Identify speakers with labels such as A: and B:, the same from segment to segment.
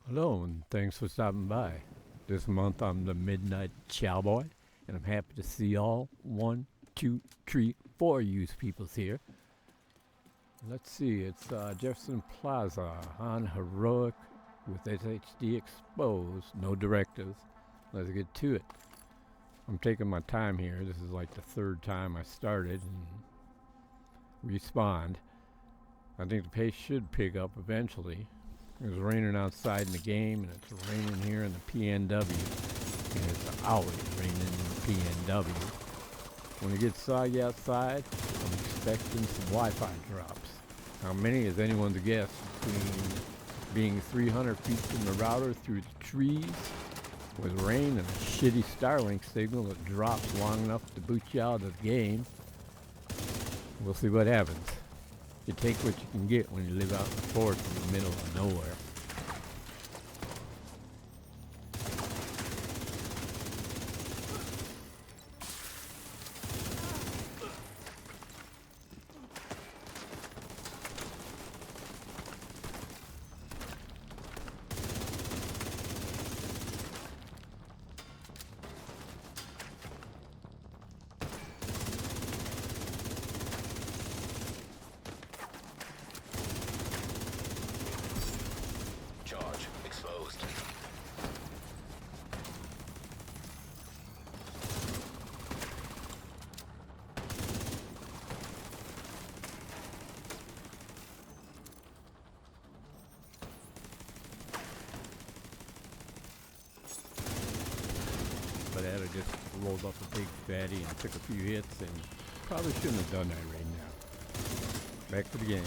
A: Hello, and thanks for stopping by. This month I'm the Midnight Cowboy, and I'm happy to see all 1, 2, 3, 4 use peoples here. Let's see, it's Jefferson Plaza on Heroic with SHD Exposed, no directives. Let's get to it. I'm taking my time here. This is like the third time I started and respawned. I think the pace should pick up eventually. It was raining outside in the game, and it's raining here in the PNW. And it's always raining in the PNW. When it gets soggy outside, I'm expecting some Wi-Fi drops. How many is anyone's guess, between being 300 feet from the router through the trees, with rain and a shitty Starlink signal that drops long enough to boot you out of the game. We'll see what happens. You take what you can get when you live out in the forest in the middle of nowhere.
B: Charge exposed.
A: But I just rolled up a big fatty and took a few hits, and probably shouldn't have done that right now. Back to the game.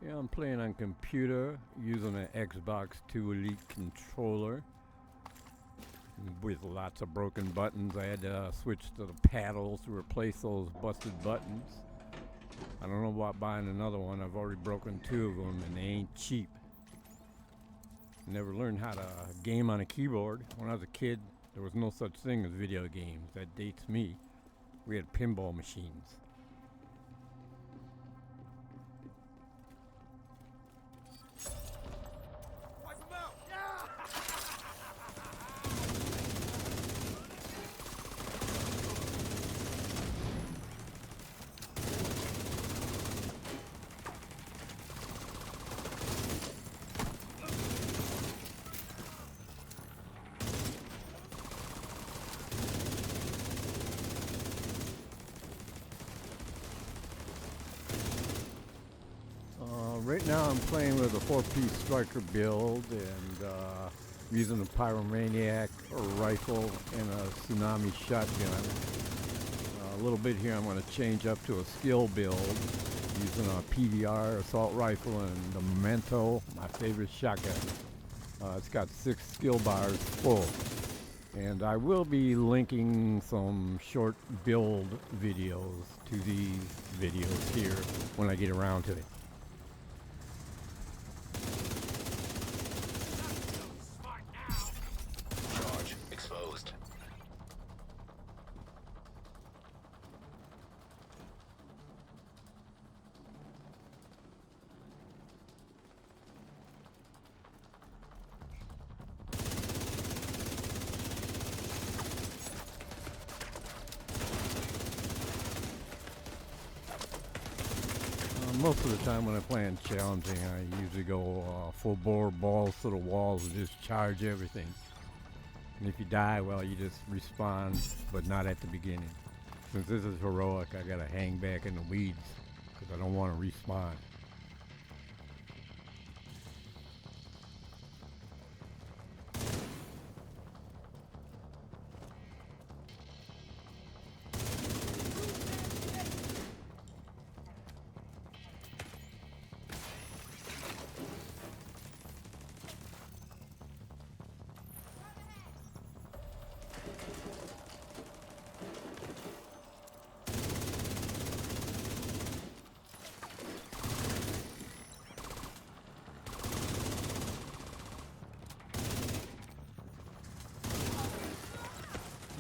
A: Yeah, I'm playing on computer using an Xbox 2 Elite controller with lots of broken buttons. I had to switch to the paddles to replace those busted buttons. I don't know about buying another one. I've already broken 2 of them and they ain't cheap. Never learned how to game on a keyboard. When I was a kid, there was no such thing as video games. That dates me. We had pinball machines. Right now I'm playing with a 4-piece striker build and using a Pyromaniac rifle and a Tsunami shotgun. A little bit here I'm going to change up to a skill build using a PDR assault rifle and the Memento, my favorite shotgun. It's got 6 skill bars full. And I will be linking some short build videos to these videos here when I get around to it.
B: Charge exposed.
A: Most of the time when I'm playing challenging, I usually go full bore, balls to the walls, and just charge everything. And if you die, well, you just respawn, but not at the beginning. Since this is heroic, I gotta hang back in the weeds, because I don't want to respawn.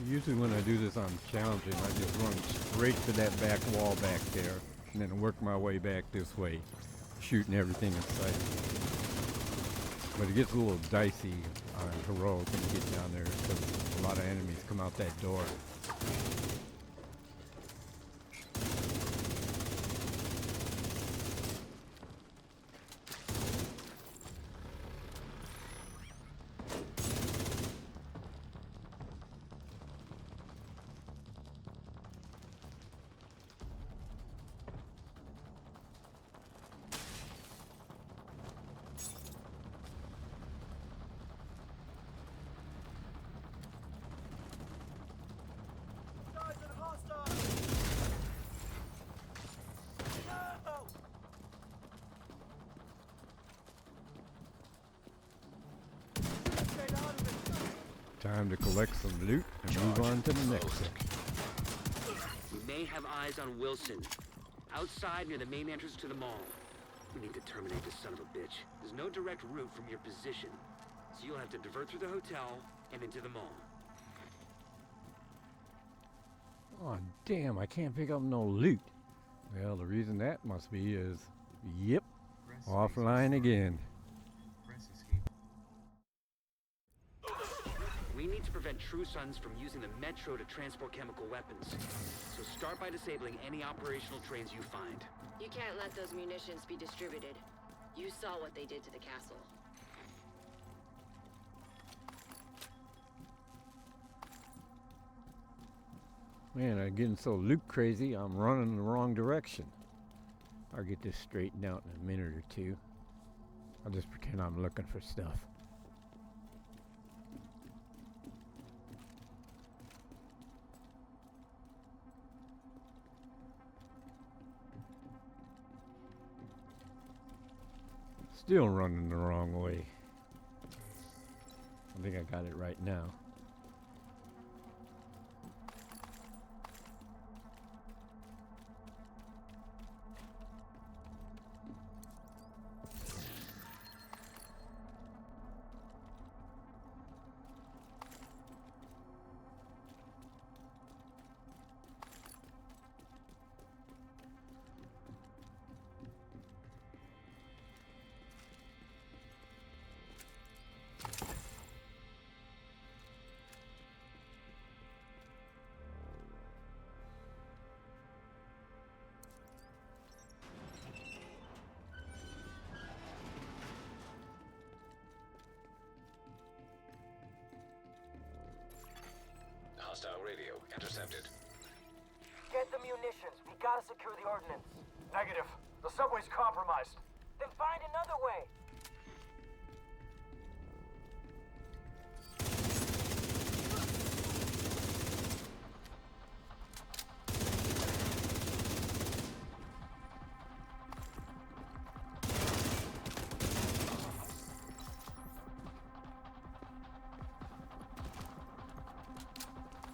A: Usually when I do this on challenging, I just run straight to that back wall back there, and then work my way back this way, shooting everything in sight. But it gets a little dicey on heroic when you get down there, because a lot of enemies come out that door. Time to collect some loot and move on to the next section.
C: We may have eyes on Wilson. Outside near the main entrance to the mall. We need to terminate this son of a bitch. There's no direct route from your position. So you'll have to divert through the hotel and into the mall.
A: Oh damn, I can't pick up no loot. Well, the reason that must be is, yep, offline again.
C: We need to prevent True Sons from using the metro to transport chemical weapons. So start by disabling any operational trains you find.
D: You can't let those munitions be distributed. You saw what they did to the castle.
A: Man, I'm getting so loot crazy, I'm running in the wrong direction. I'll get this straightened out in a minute or two. I'll just pretend I'm looking for stuff. Still running the wrong way. I think I got it right now.
B: Hostile radio intercepted.
E: Get the munitions. We gotta secure the ordnance. Negative. The subway's compromised. Then find another way.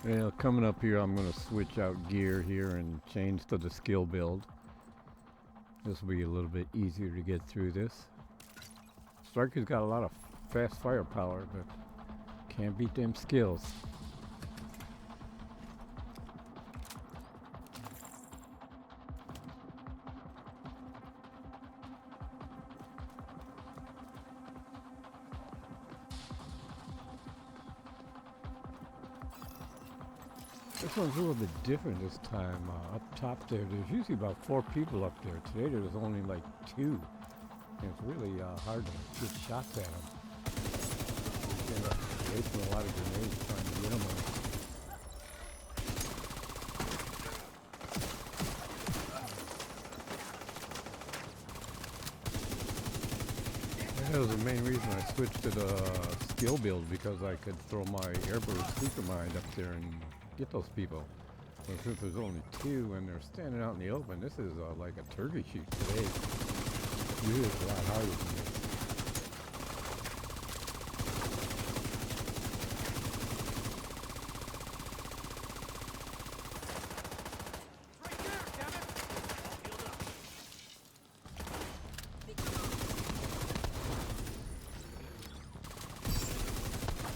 A: Well, coming up here, I'm going to switch out gear here and change to the skill build. This will be a little bit easier to get through this. Striker's got a lot of fast firepower, but can't beat them skills. This one's a little bit different this time. Up top there, there's usually about 4 people up there. Today there's only like 2. And it's really hard to get shots at them. You end up wasting a lot of grenades trying to get them on. That was the main reason I switched to the skill build, because I could throw my airburst speaker mine up there and get those people. But since there's only 2 and they're standing out in the open, this is like a turkey shoot today. Usually it's a lot harder than this.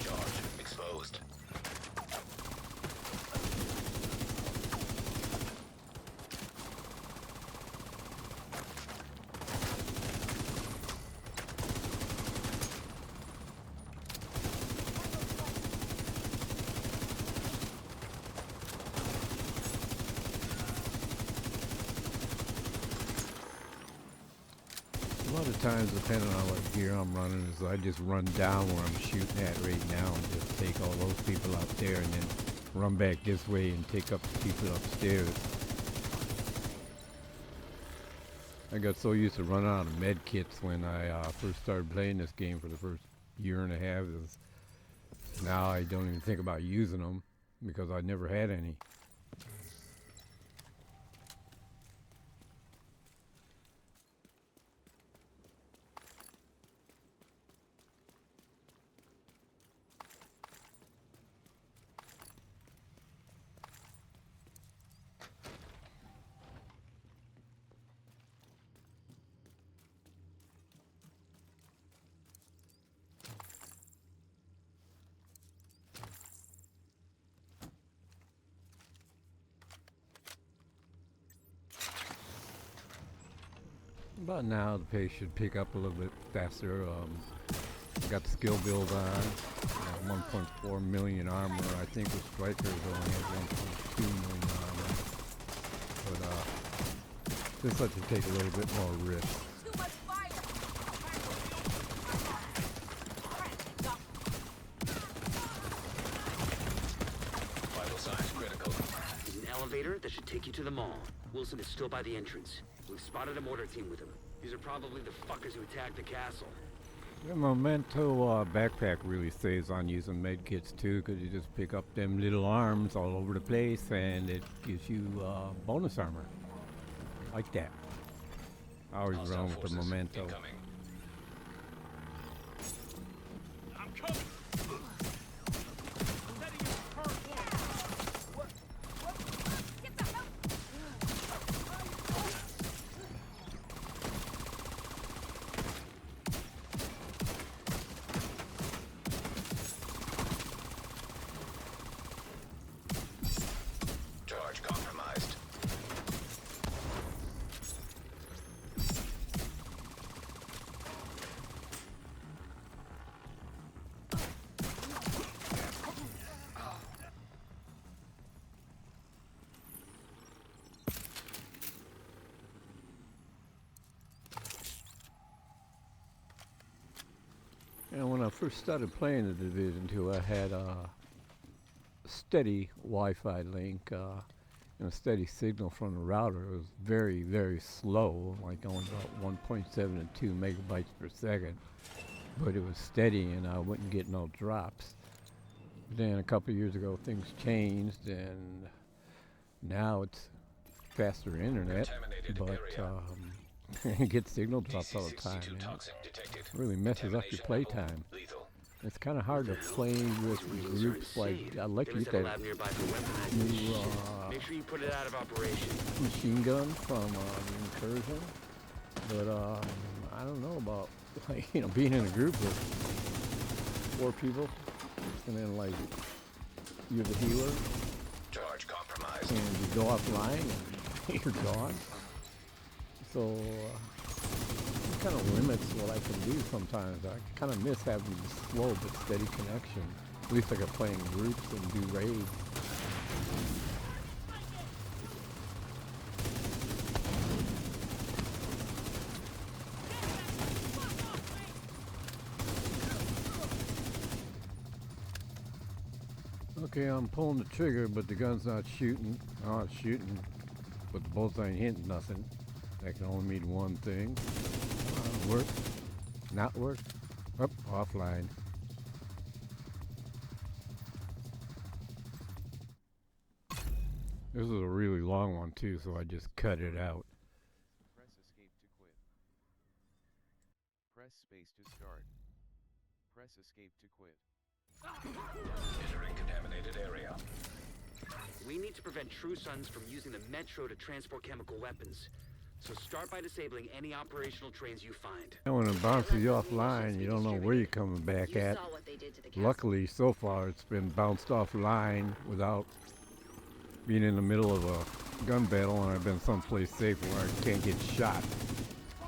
B: Charge exposed.
A: times, depending on what gear I'm running, is I just run down where I'm shooting at right now and just take all those people out there and then run back this way and take up the people upstairs. I got so used to running out of med kits when I first started playing this game for the first year and a half. Now I don't even think about using them because I never had any. About now, the pace should pick up a little bit faster. Got the skill build on. 1.4 million armor. I think the strikers only have 1.2 million armor. But this lets you take a little bit more risk.
B: Vital signs critical.
C: There's an elevator that should take you to the mall. Wilson is still by the entrance. We've spotted a mortar team with him. These are probably the fuckers who attacked the castle.
A: The Memento backpack really saves on using medkits too, because you just pick up them little arms all over the place and it gives you bonus armor. Like that. I always
B: Hostile
A: run with the
B: forces
A: Memento.
B: incoming. Charge compromised.
A: And when I first started playing the Division 2, I had a steady Wi-Fi link and a steady signal from the router. It was very, very slow, like only about 1.72 megabytes per second. But it was steady and I wouldn't get no drops. But then a couple of years ago, things changed and now it's faster internet,
B: Contaminated
A: but
B: area.
A: you get signal drops all the time.
B: DC-62
A: Man.
B: toxin detected.
A: Really messes up your
B: Contamination
A: playtime.
B: level lethal.
A: It's kind of hard to play with groups like, I'd like to
C: There
A: get
C: was a
A: that
C: lab nearby for weaponized
A: new
C: shit. Make sure you put it out of operation.
A: machine gun from the Incursion, but I don't know about, like, being in a group with 4 people, and then like, you're the healer,
B: Charge compromised.
A: and you go offline, and you're gone. So, it kind of limits what I can do sometimes. I kind of miss having the slow but steady connection. At least I could play in groups and do raids. Okay, I'm pulling the trigger, but the gun's not shooting. Oh, it's shooting, but the bullets ain't hitting nothing. That can only mean one thing. Work, not work, up, offline. This is a really long one too, so I just cut it out.
F: Press escape to quit. Press space to start. Press escape to quit.
B: Entering contaminated area.
C: We need to prevent True Sons from using the Metro to transport chemical weapons. So start by disabling any operational trains you find.
A: And when it bounces you offline, you don't know where you're coming back
D: You
A: at.
D: saw what they did to the castle.
A: Luckily, so far, it's been bounced offline without being in the middle of a gun battle, and I've been someplace safe where I can't get shot.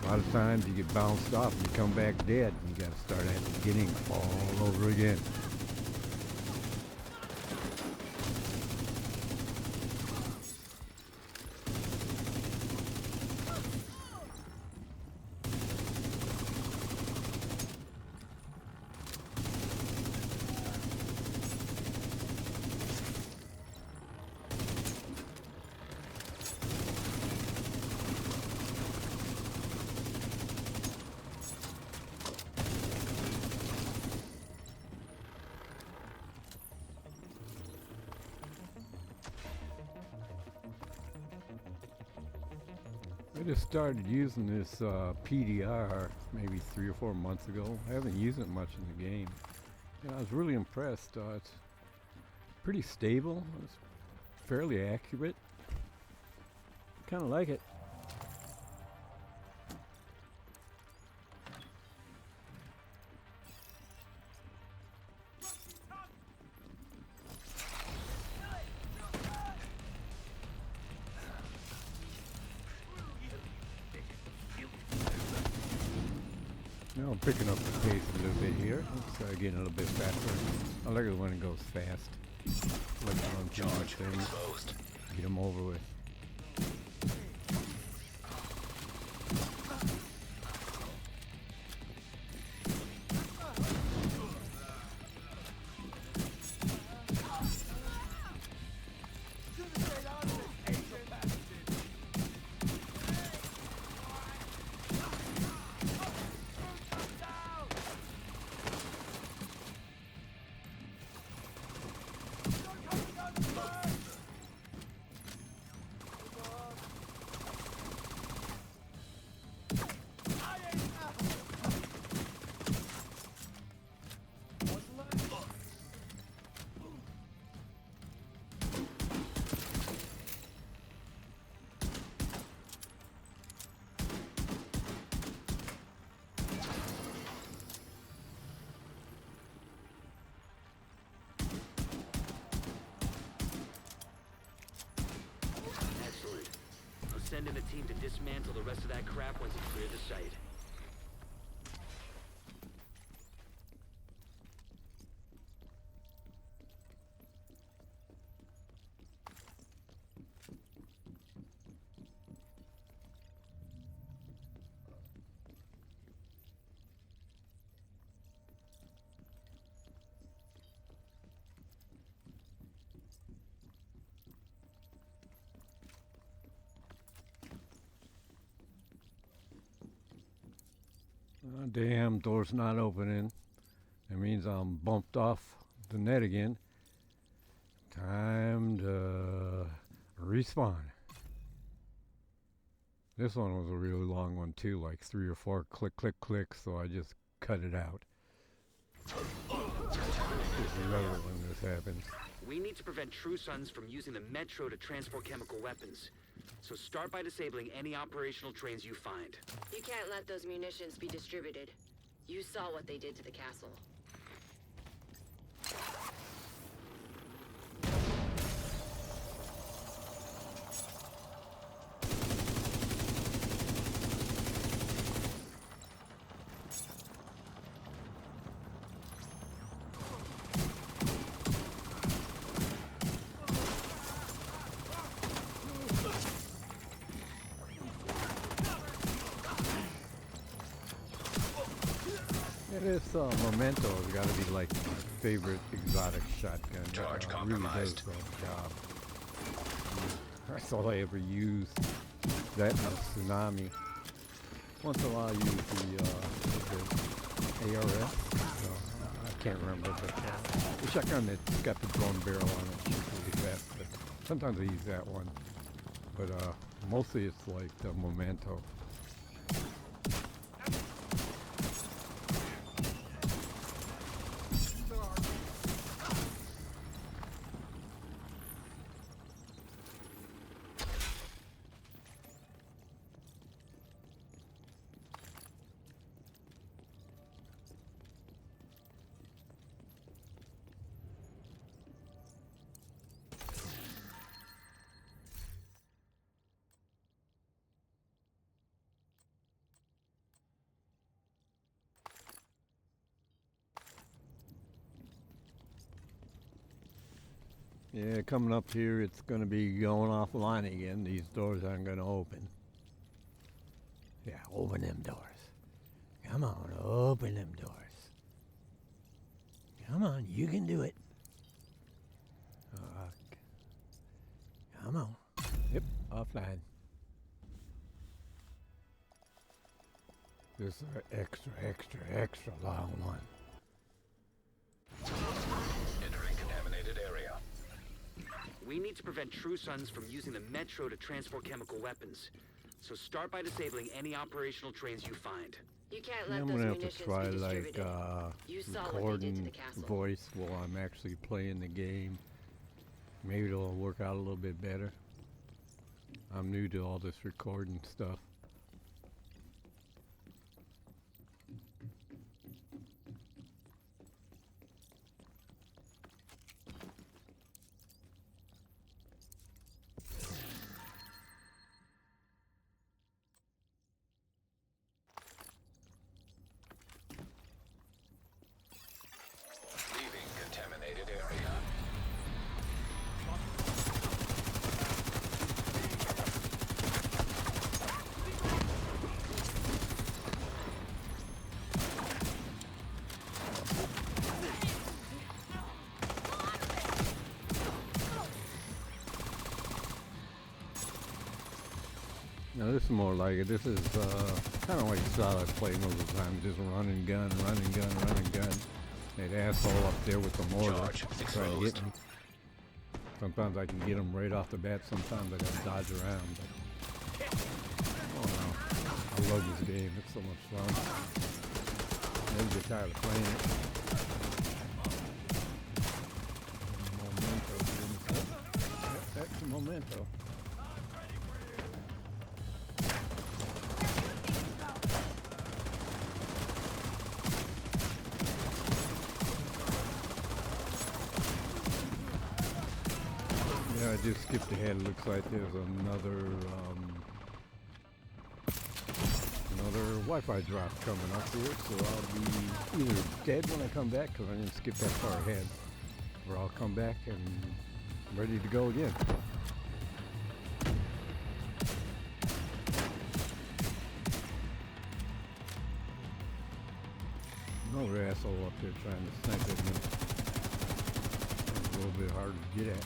A: A lot of times you get bounced off and you come back dead, and you gotta start at the beginning all over again. just started using this PDR maybe 3 or 4 months ago. I haven't used it much in the game. And I was really impressed. It's pretty stable. It's fairly accurate. Kind of like it. Now I'm picking up the pace a little bit here. It's getting a little bit faster. I like it when it goes fast. I like to run through these things.
B: Exposed.
A: Get them over with.
C: Excellent. I'll send in a team to dismantle the rest of that crap once you clear the site.
A: Oh, damn, door's not opening. That means I'm bumped off the net again. Time to respawn. This one was a really long one too, like 3 or 4 click, click, clicks, so I just cut it out. Just love it when this happens.
C: We need to prevent True Sons from using the Metro to transport chemical weapons. So start by disabling any operational trains you find.
D: You can't let those munitions be distributed. You saw what they did to the castle.
A: This Memento has got to be like my favorite exotic shotgun.
B: Charge
A: Really does
B: compromised.
A: that job. That's all I ever used. That and the Tsunami. Once in a while I use the ARS. I can't remember, but the shotgun that's got the drum barrel on it shoots really fast. But sometimes I use that one. But mostly it's like the Memento. Yeah, coming up here, it's going to be going offline again. These doors aren't going to open. Yeah, open them doors. Come on, open them doors. Come on, you can do it. Come on. Yep, offline. This is an extra long one.
B: Entering contaminated area.
C: We need to prevent True Sons from using the Metro to transport chemical weapons. So start by disabling any operational trains you find.
D: You can't
A: Yeah,
D: let
A: I'm
D: those
A: gonna have to
D: munitions
A: try
D: be
A: like
D: distributed. You saw what they did to
A: recording
D: the castle.
A: voice while I'm actually playing the game. Maybe it'll work out a little bit better. I'm new to all this recording stuff.
B: Leaving contaminated area.
A: Now this is more like it. This is kind of like the style I play most of the time. Just run and gun, run and gun, run and gun. That asshole up there with the mortar
B: Charge
A: trying to
B: exposed.
A: hit me. Sometimes I can get him right off the bat. Sometimes I gotta dodge around. But, oh no, I love this game. It's so much fun. Never get tired of playing it. Memento, baby. That's the memento. Yeah, I just skipped ahead. It looks like there's another Wi-Fi drop coming up here, so I'll be either dead when I come back because I didn't skip that far ahead, or I'll come back and I'm ready to go again. Another asshole up there trying to snipe at me. It's a little bit hard to get at.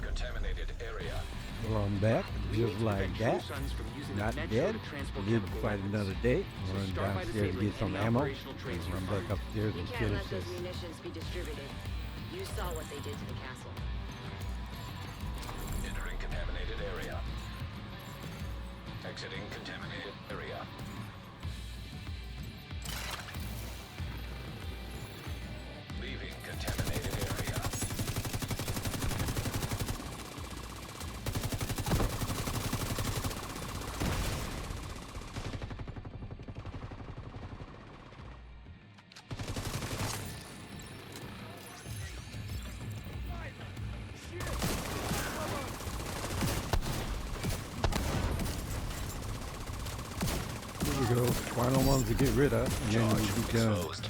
B: Contaminated area.
A: Well, I'm back,
C: We
A: just
C: need to
A: like
C: prevent
A: that.
C: true sons from using
A: Not
C: the metro
A: dead.
C: to transport
A: Did
C: chemical
A: fight
C: weapons.
A: another day.
C: So
A: Run
C: start by
A: downstairs to
C: disabling
A: get some
C: any
A: ammo.
C: operational trains you
A: Run back
C: find.
A: upstairs
D: You
A: and
D: can't
A: finish
D: let those
A: this.
D: munitions be distributed. You saw what they did to the castle.
B: Entering contaminated area. Exiting contaminated area. Leaving contaminated area.
A: Here we go. Final ones to get rid of, and then
B: Charge
A: we'll be done.
B: exposed.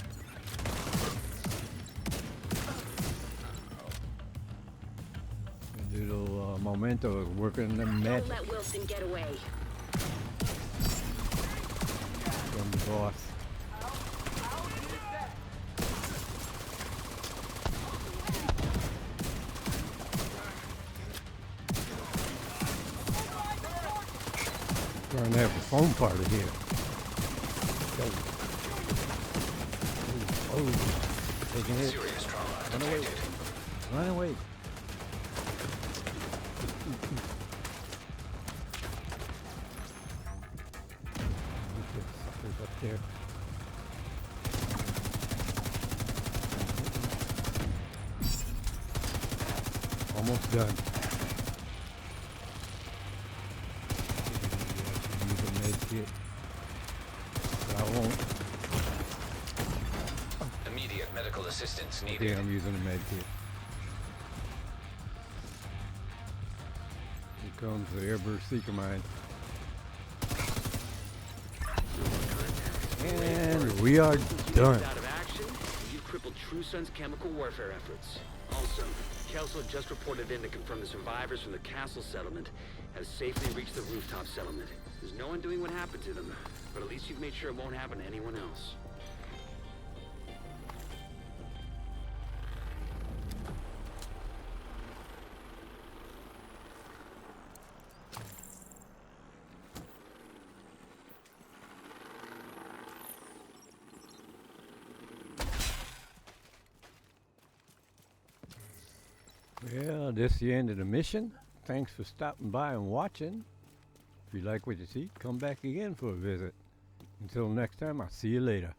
A: The little memento is working the
D: Don't
A: magic
D: let Wilson get away.
A: from the boss. Trying to have the phone party here. Go. Oh, taking it.
B: Serious trauma
A: Run away.
B: detected.
A: Run away. Suckers up there. Almost done. Use a med kit. But I won't.
B: Immediate medical assistance
A: Okay,
B: needed.
A: I'm using a med kit. Here comes the airburst seeker mine. And we are done.
C: Out of action, you've crippled True Sun's chemical warfare efforts. Also, Kelso just reported in to confirm the survivors from the castle settlement have safely reached the rooftop settlement. There's no undoing what happened to them, but at least you've made sure it won't happen to anyone else.
A: Well, this is the end of the mission. Thanks for stopping by and watching. If you like what you see, come back again for a visit. Until next time, I'll see you later.